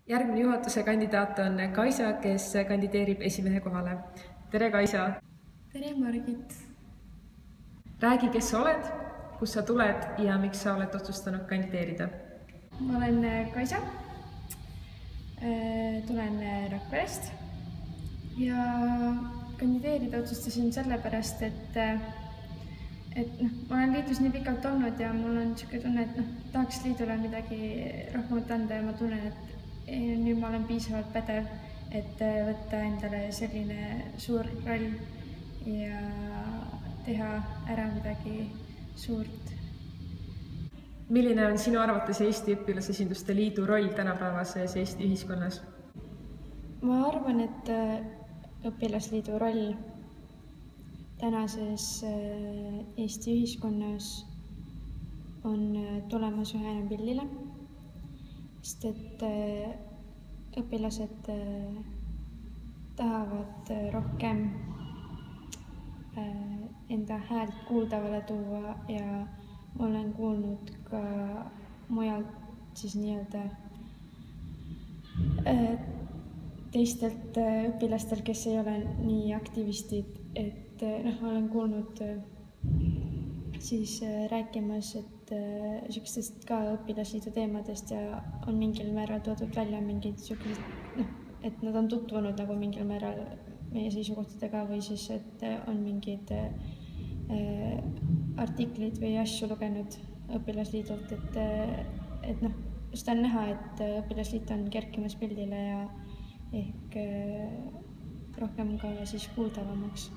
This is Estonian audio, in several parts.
Järgmine juhatuse kandidaat on Kaisa, kes kandideerib esimehe kohale. Tere, Kaisa! Tere, Margit! Räägi, kes sa oled, kust sa tuled ja miks sa oled otsustanud kandideerida? Ma olen Kaisa, tulen Rakverest ja kandideerida otsustasin sellepärast, et ma olen liidus nii pikalt olnud ja mul on niisugune tunne, et tahaks liidule midagi rohkemat anda ja ma tunnen, et nüüd ma olen piisavalt pädev, et võtta endale selline suur roll ja teha ära midagi suurt. Milline on sinu arvates Eesti Õpilasesinduste Liidu roll tänapäevases Eesti ühiskonnas? Ma arvan, et õpilasliidu roll tänases Eesti ühiskonnas on tulemas üha enam pildile, sest et õpilased tahavad rohkem enda häält kuuldavale tuua ja ma olen kuulnud ka mujalt siis nii-öelda teistelt õpilastel, kes ei ole nii aktivistid, et olen kuulnud siis rääkimas, et niisugustest ka õpilasliidu teemadest ja on mingil määral toodud välja mingid niisugused, et nad on tutvunud nagu mingil määral meie seisukohtadega või siis, et on mingid artiklid või asju lugenud õpilasliidult, et seda on näha, et õpilasliit on kerkimas pildile ja ehk rohkem ka siis kuuldavamaks.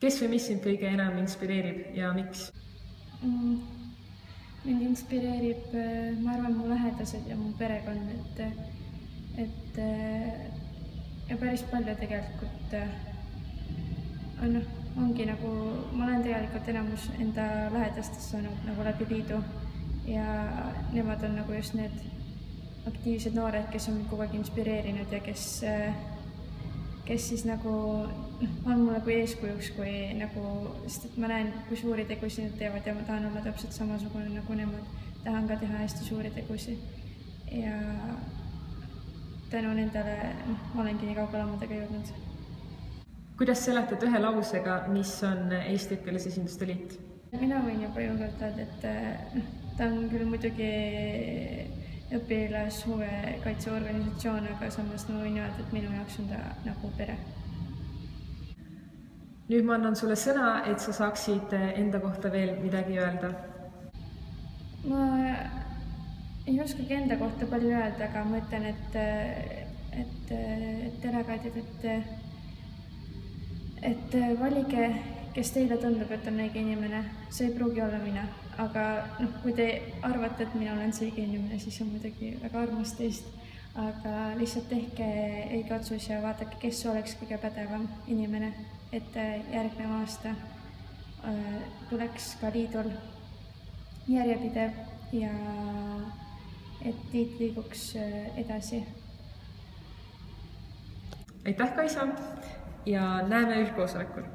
Kes või mis sind kõige enam inspireerib ja miks? Mind inspireerib, ma arvan, mu lähedased ja mu perekond, ja päris palju tegelikult ongi nagu, ma olen tegelikult enamus enda lähedastest saanud nagu läbi liidu ja nemad on nagu just need aktiivsed noored, kes on kogu aeg inspireerinud ja kes siis nagu on mulle kui eeskujuks, sest et ma näen, kui suuri tegusid nad teevad ja ma tahan olla täpselt samasugune nagu nemad. Tahan ka teha hästi suuri tegusid ja tänu nendele olengi nii kaugele omadega jõudnud. Kuidas seletad ühe lausega, mis on Eesti Õpilasesinduste Liit? Mina võin juba julgelt öelda, et ta on küll muidugi õpilashuve kaitseorganisatsioon, aga samas ma võin öelda, et minu jaoks on ta nagu pere. Nüüd ma annan sulle sõna, et sa saaksid enda kohta veel midagi öelda. Ma ei oskagi enda kohta palju öelda, aga ma ütlen, et delegaadid, et valige, kes teile tundub, et on õige inimene. See ei pruugi olla mina, aga kui te arvate, et mina olen see õige inimene, siis on muidugi väga armas teist. Aga lihtsalt tehke õige otsus ja vaadake, kes oleks kõige pädevam inimene, et järgnev aasta tuleks ka liidul järjepidev ja et liit liiguks edasi. Aitäh, Kaisa, ja näeme üldkoosolekul!